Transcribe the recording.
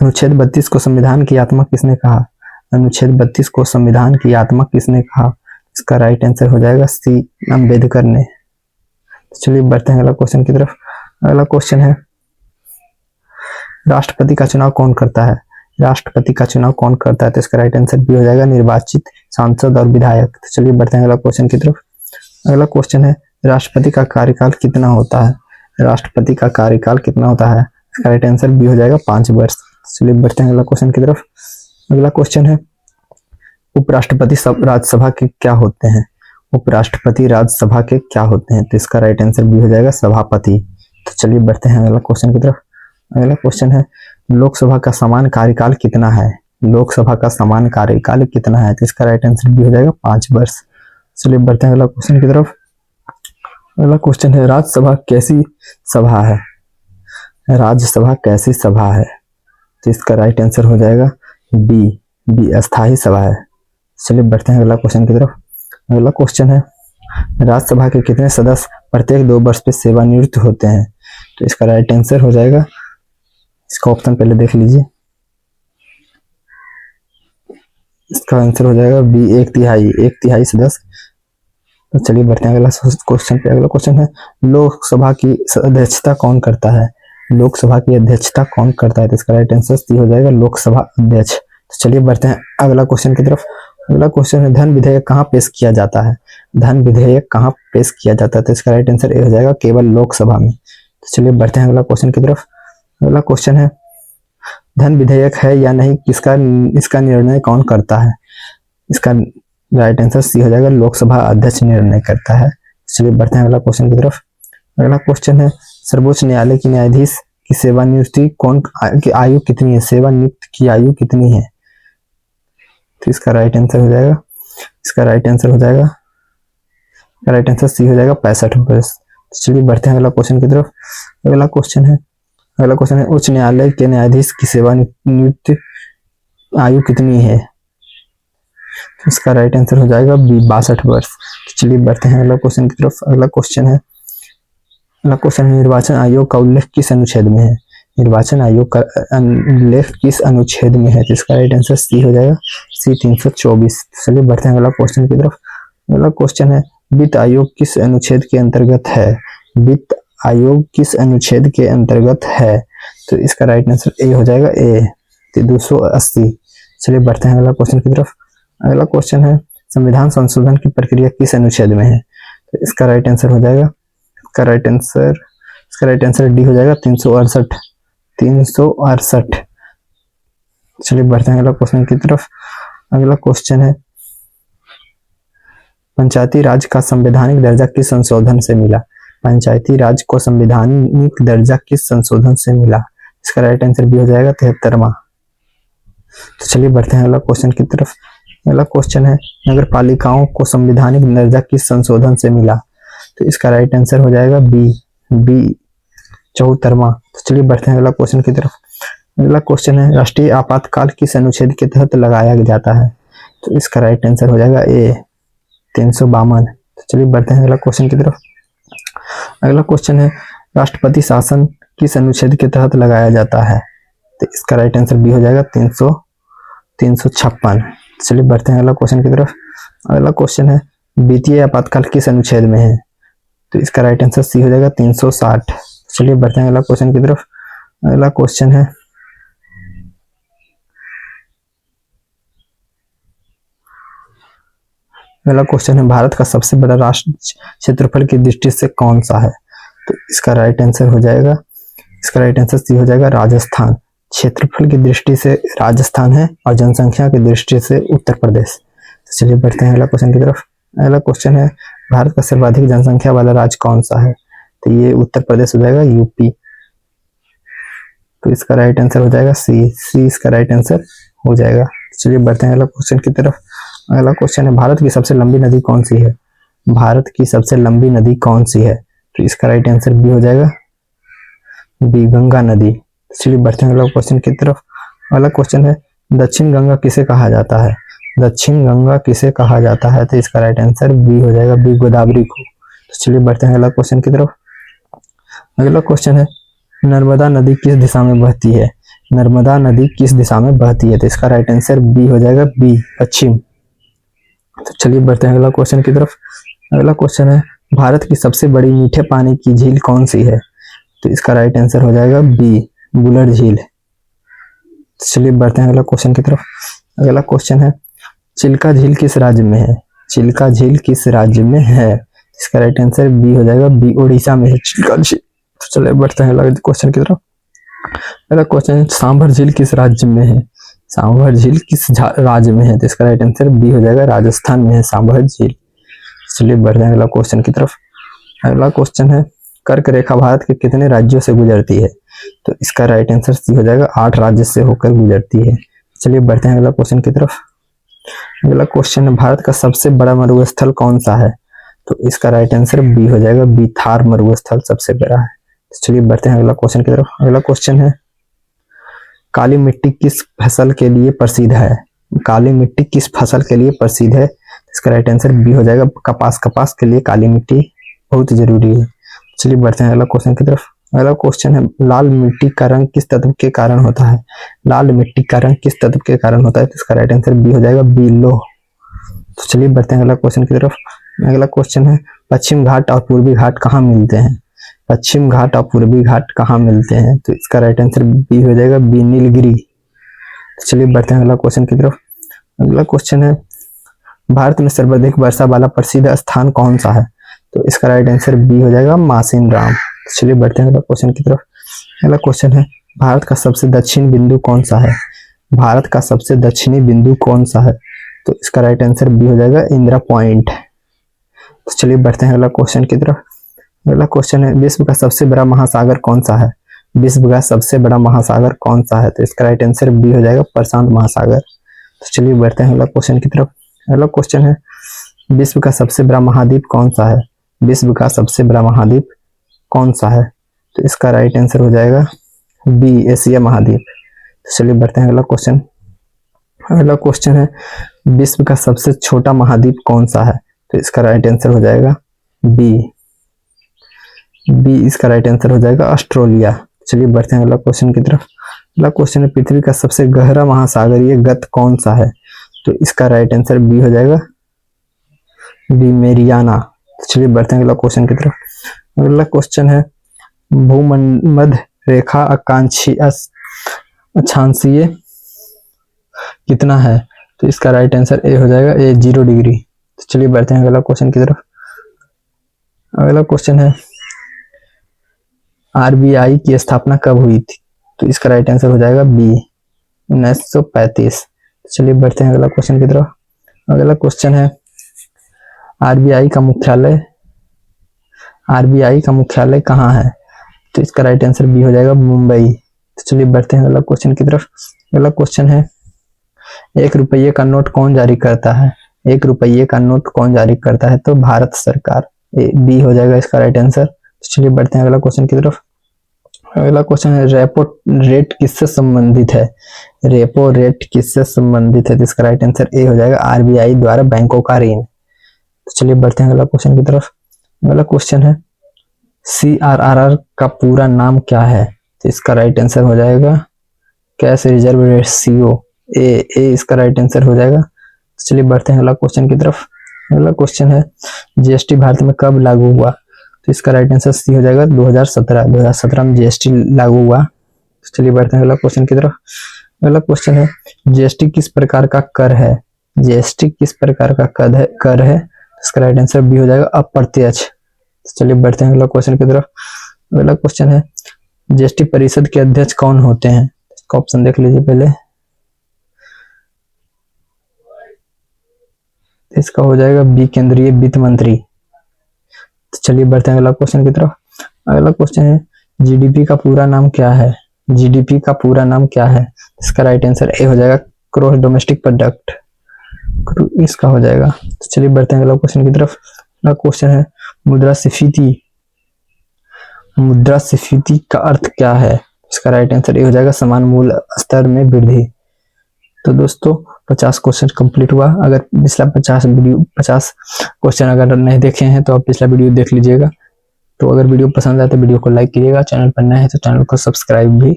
अनुच्छेद 32 को संविधान की आत्मा किसने कहा? अनुच्छेद 32 को संविधान की आत्मा किसने कहा? इसका राइट आंसर हो जाएगा सी, अम्बेडकर ने। चलिए बढ़ते हैं अगला क्वेश्चन की तरफ। अगला क्वेश्चन है, राष्ट्रपति का चुनाव कौन करता है? राष्ट्रपति का चुनाव कौन करता है? तो इसका राइट आंसर भी हो जाएगा निर्वाचित सांसद और विधायक। तो चलिए बढ़ते हैं अगला क्वेश्चन की तरफ। अगला क्वेश्चन है, राष्ट्रपति का कार्यकाल कितना होता है? राष्ट्रपति का कार्यकाल कितना होता है? इसका राइट आंसर भी हो जाएगा 5 वर्ष। चलिए बढ़ते हैं अगला क्वेश्चन की तरफ। अगला क्वेश्चन है, उपराष्ट्रपति राज्यसभा के क्या होते हैं? उपराष्ट्रपति राज्यसभा के क्या होते हैं? तो इसका राइट आंसर भी हो जाएगा सभापति। तो चलिए बढ़ते हैं अगला क्वेश्चन की तरफ। अगला क्वेश्चन है, लोकसभा का समान कार्यकाल कितना है? लोकसभा का समान कार्यकाल कितना है? तो इसका राइट आंसर भी हो जाएगा 5 वर्ष। चलिए बढ़ते हैं अगला क्वेश्चन की तरफ। अगला क्वेश्चन है, राज्यसभा कैसी सभा है? राज्यसभा कैसी सभा है? तो इसका राइट आंसर हो जाएगा बी अस्थायी सभा है। चलिए बढ़ते हैं अगला क्वेश्चन की तरफ। अगला क्वेश्चन है, राज्यसभा के कितने सदस्य प्रत्येक 2 वर्ष पे सेवानिवृत्त होते हैं? तो इसका राइट आंसर हो जाएगा, इसका ऑप्शन पहले देख लीजिए, इसका आंसर हो जाएगा बी, 1/3 सदस्य। तो चलिए बढ़ते हैं अगला क्वेश्चन पे। अगला क्वेश्चन है, लोकसभा की अध्यक्षता कौन करता है? लोकसभा की अध्यक्षता कौन करता है? तो इसका राइट आंसर सी हो जाएगा लोकसभा अध्यक्ष। तो चलिए बढ़ते हैं अगला क्वेश्चन की तरफ। अगला क्वेश्चन है, धन विधेयक कहाँ पेश किया जाता है? धन विधेयक कहाँ पेश किया जाता है? तो इसका राइट आंसर ए हो जाएगा केवल लोकसभा में। तो चलिए बढ़ते हैं अगला क्वेश्चन की तरफ। अगला क्वेश्चन है, धन विधेयक है या नहीं, इसका निर्णय कौन करता है? इसका राइट आंसर सी हो जाएगा लोकसभा अध्यक्ष निर्णय करता है। चलिए बढ़ते हैं अगला क्वेश्चन की तरफ। अगला क्वेश्चन है, सर्वोच्च न्यायालय की न्यायाधीश की सेवानिवृत्ति की आयु कितनी है? सेवानिवृत्त की आयु कितनी है? तो इसका राइट आंसर हो जाएगा, राइट आंसर सी हो जाएगा 65 वर्ष। चलिए बढ़ते हैं अगला क्वेश्चन की तरफ। अगला क्वेश्चन है, उच्च न्यायालय के न्यायाधीश की सेवानिवृत्त आयु कितनी है? इसका राइट आंसर हो जाएगा बी, 62 वर्ष। चलिए बढ़ते हैं अगला क्वेश्चन की तरफ। अगला क्वेश्चन है, निर्वाचन आयोग का उल्लेख किस अनुच्छेद में है? निर्वाचन आयोग का उल्लेख किस अनुच्छेद में है? जिसका राइट आंसर सी हो जाएगा, सी 324। चलिए बढ़ते हैं अगला क्वेश्चन की तरफ। अगला क्वेश्चन है, वित्त आयोग किस अनुच्छेद के अंतर्गत है? वित्त आयोग किस अनुच्छेद के अंतर्गत है? तो इसका राइट आंसर ए हो जाएगा, ए 280। चलिए बढ़ते हैं अगला क्वेश्चन की तरफ। अगला क्वेश्चन है, संविधान संशोधन की प्रक्रिया किस अनुच्छेद में है? तो इसका राइट आंसर हो जाएगा, इसका राइट आंसर डी हो जाएगा 368। चलिए बढ़ते हैं अगला क्वेश्चन की तरफ। अगला क्वेश्चन है, पंचायती राज का संवैधानिक दर्जा किस संशोधन से मिला? पंचायती राज को संवैधानिक दर्जा किस संशोधन से मिला? इसका राइट आंसर भी हो जाएगा 73वां। तो चलिए बढ़ते हैं अगला क्वेश्चन की तरफ। अगला क्वेश्चन है, नगर पालिकाओं को संवैधानिक दर्जा किस संशोधन से मिला? तो इसका राइट आंसर हो जाएगा बी 74वां। तो चलिए बढ़ते हैं अगला क्वेश्चन की तरफ। अगला क्वेश्चन है, राष्ट्रीय आपातकाल किस अनुच्छेद के तहत लगाया जाता है? तो इसका राइट आंसर हो जाएगा ए 352। तो चलिए बढ़ते हैं अगला क्वेश्चन की तरफ। अगला क्वेश्चन है, राष्ट्रपति शासन किस अनुच्छेद के तहत लगाया जाता है? तो इसका राइट आंसर बी हो जाएगा 356। चलिए बढ़ते हैं अगला क्वेश्चन की तरफ। अगला क्वेश्चन है, वित्तीय आपातकाल किस अनुच्छेद में है? तो इसका राइट आंसर सी हो जाएगा 360। चलिए बढ़ते हैं अगला क्वेश्चन की तरफ। अगला क्वेश्चन है, भारत का सबसे बड़ा राष्ट्र क्षेत्रफल की दृष्टि से कौन सा है? तो इसका राइट आंसर हो जाएगा, सी हो जाएगा राजस्थान। क्षेत्रफल की दृष्टि से राजस्थान है और जनसंख्या की दृष्टि से उत्तर प्रदेश। तो चलिए बढ़ते हैं अगला क्वेश्चन की तरफ। अगला क्वेश्चन है, भारत का सर्वाधिक जनसंख्या वाला राज्य कौन सा है? तो ये उत्तर प्रदेश हो जाएगा, यूपी। तो इसका राइट आंसर हो जाएगा सी इसका राइट आंसर हो जाएगा। चलिए बढ़ते हैं अगला क्वेश्चन की तरफ। अगला क्वेश्चन है, भारत की सबसे लंबी नदी कौन सी है? भारत की सबसे लंबी नदी कौन सी है? तो इसका राइट आंसर बी हो जाएगा, बी गंगा नदी। चलिए बढ़ते हैं अगला क्वेश्चन की तरफ। अगला क्वेश्चन है, दक्षिण गंगा किसे कहा जाता है? दक्षिण गंगा किसे कहा जाता है? तो इसका राइट आंसर बी हो जाएगा, बी गोदावरी को। तो चलिए बढ़ते हैं अगला क्वेश्चन की तरफ। अगला क्वेश्चन है, नर्मदा नदी किस दिशा में बहती है? नर्मदा नदी किस दिशा में बहती है? तो इसका राइट आंसर बी हो जाएगा, बी, पश्चिम। तो चलिए बढ़ते हैं अगला क्वेश्चन की तरफ। अगला क्वेश्चन है, भारत की सबसे बड़ी मीठे पानी की झील कौन सी है? तो इसका राइट आंसर हो जाएगा बी, बुलर झील। तो चलिए बढ़ते हैं अगला क्वेश्चन की तरफ। अगला क्वेश्चन है, चिल्का झील किस राज्य में है? चिल्का झील किस राज्य में है? इसका राइट आंसर बी हो जाएगा, बी, उड़ीसा में है चिल्का झील। तो चलिए बढ़ते हैं अगला क्वेश्चन की तरफ। अगला क्वेश्चन है, सांभर झील किस राज्य में है? सांभर झील किस राज्य में है? तो इसका राइट आंसर बी हो जाएगा, राजस्थान में है सांभर झील। चलिए बढ़ते हैं अगला क्वेश्चन की तरफ। अगला क्वेश्चन है, कर्क रेखा भारत के कितने राज्यों से गुजरती है? तो इसका राइट आंसर सी हो जाएगा, 8 राज्य से होकर गुजरती है। चलिए बढ़ते हैं अगला क्वेश्चन की तरफ। अगला क्वेश्चन है, भारत का सबसे बड़ा मरुस्थल कौन सा है? तो इसका राइट आंसर बी हो जाएगा, बी, थार मरुस्थल सबसे बड़ा है। चलिए बढ़ते हैं अगला क्वेश्चन की तरफ। अगला क्वेश्चन है, काली मिट्टी किस फसल के लिए प्रसिद्ध है? काली मिट्टी किस फसल के लिए प्रसिद्ध है? इसका राइट आंसर बी हो जाएगा, कपास। कपास के लिए काली मिट्टी बहुत जरूरी है। चलिए बढ़ते हैं अगला क्वेश्चन की तरफ। अगला क्वेश्चन है, लाल मिट्टी का रंग किस तत्व के कारण होता है? लाल मिट्टी का रंग किस तत्व के कारण होता है? तो इसका राइट आंसर बी हो जाएगा, बी, लौह। तो चलिए बढ़ते हैं अगला क्वेश्चन की तरफ। अगला क्वेश्चन है, पश्चिम घाट और पूर्वी घाट कहाँ मिलते हैं? पश्चिम घाट और पूर्वी घाट कहाँ मिलते हैं? तो इसका राइट आंसर बी हो जाएगा, बी, नीलगिरी। तो चलिए बढ़ते हैं अगला क्वेश्चन की तरफ। अगला क्वेश्चन है, भारत में सर्वाधिक वर्षा वाला प्रसिद्ध स्थान कौन सा है? तो इसका राइट आंसर बी हो जाएगा, मासिन राम। चलिए बढ़ते हैं अगला क्वेश्चन की तरफ। अगला क्वेश्चन है, भारत का सबसे दक्षिण बिंदु कौन सा है? भारत का सबसे दक्षिणी बिंदु कौन सा है? तो इसका राइट आंसर बी हो जाएगा, इंदिरा पॉइंट। तो चलिए बढ़ते हैं अगला क्वेश्चन की तरफ। अगला क्वेश्चन है, विश्व का सबसे बड़ा महासागर कौन सा है? विश्व का सबसे बड़ा महासागर कौन सा है? तो इसका राइट आंसर बी हो जाएगा, प्रशांत महासागर। तो चलिए बढ़ते हैं अगला क्वेश्चन की तरफ। अगला क्वेश्चन है, विश्व का सबसे बड़ा महाद्वीप कौन सा है? विश्व का सबसे बड़ा महाद्वीप कौन सा है? तो इसका राइट आंसर हो जाएगा बी, एशिया महाद्वीप। तो चलिए बढ़ते हैं अगला क्वेश्चन। अगला क्वेश्चन है, विश्व का सबसे छोटा महाद्वीप कौन सा है? तो इसका राइट आंसर हो जाएगा बी, बी, इसका राइट आंसर हो जाएगा ऑस्ट्रेलिया। चलिए बढ़ते हैं अगला क्वेश्चन की तरफ। अगला क्वेश्चन है, पृथ्वी का सबसे गहरा महासागरीय गत कौन सा है? तो इसका राइट आंसर बी हो जाएगा, बी, मेरियाना। चलिए बढ़ते हैं अगला क्वेश्चन की तरफ। अगला क्वेश्चन है, भूमध्य रेखा अक्षांशीय कितना है? तो इसका राइट आंसर ए हो जाएगा, ए, 0 डिग्री। तो चलिए बढ़ते हैं अगला क्वेश्चन की तरफ। अगला क्वेश्चन है, आरबीआई की स्थापना कब हुई थी? तो इसका राइट आंसर हो जाएगा बी, 1935। चलिए बढ़ते हैं अगला क्वेश्चन की तरफ। अगला क्वेश्चन है, आरबीआई का मुख्यालय कहाँ है? तो इसका राइट आंसर बी हो जाएगा, मुंबई। तो चलिए बढ़ते हैं अगला क्वेश्चन की तरफ। अगला क्वेश्चन है, 1 रुपये का नोट कौन जारी करता है? 1 रुपये का नोट कौन जारी करता है? तो भारत सरकार, बी हो जाएगा इसका राइट आंसर। चलिए बढ़ते हैं अगला क्वेश्चन की तरफ। अगला क्वेश्चन है, रेपो रेट किससे संबंधित है? रेपो रेट किससे संबंधित है? तो इसका राइट आंसर ए हो जाएगा, आरबीआई द्वारा बैंकों का ऋण। तो चलिए बढ़ते हैं अगला क्वेश्चन की तरफ। अगला क्वेश्चन है, सीआरआर का पूरा नाम क्या है? तो इसका राइट आंसर हो जाएगा, कैश रिजर्व रेशियो, ए, इसका राइट आंसर हो जाएगा। तो चलिए बढ़ते हैं अगला क्वेश्चन की तरफ। अगला क्वेश्चन है, जीएसटी भारत में कब लागू हुआ? तो इसका राइट आंसर सी हो जाएगा, 2017 में जीएसटी लागू हुआ। तो चलिए बढ़ते हैं अगला क्वेश्चन की तरफ। अगला क्वेश्चन है, जीएसटी किस प्रकार का कर है? जीएसटी किस प्रकार का कर है? इसका राइट आंसर बी हो जाएगा, अप्रत्यक्ष। तो चलिए बढ़ते हैं अगला क्वेश्चन की तरफ। अगला क्वेश्चन है, जीएसटी परिषद के अध्यक्ष कौन होते हैं? इसका ऑप्शन देख लीजिए पहले। इसका हो जाएगा बी, केंद्रीय वित्त मंत्री। तो चलिए बढ़ते हैं अगला क्वेश्चन की तरफ। अगला क्वेश्चन है, जीडीपी का पूरा नाम क्या है? जीडीपी का पूरा नाम क्या है? इसका राइट आंसर ए हो जाएगा, ग्रॉस डोमेस्टिक प्रोडक्ट, इसका हो जाएगा। तो चलिए बढ़ते हैं अगला क्वेश्चन की तरफ। अगला क्वेश्चन है, मुद्रास्फीति का अर्थ क्या है? इसका राइट आंसर ए हो जाएगा, समान मूल्य स्तर में वृद्धि। तो दोस्तों 50 क्वेश्चन कंप्लीट हुआ। अगर पिछला 50 क्वेश्चन अगर नहीं देखे हैं तो आप पिछला वीडियो देख लीजिएगा। तो अगर वीडियो पसंद आए तो वीडियो को लाइक कीजिएगा, चैनल पर नए हैं तो चैनल को सब्सक्राइब भी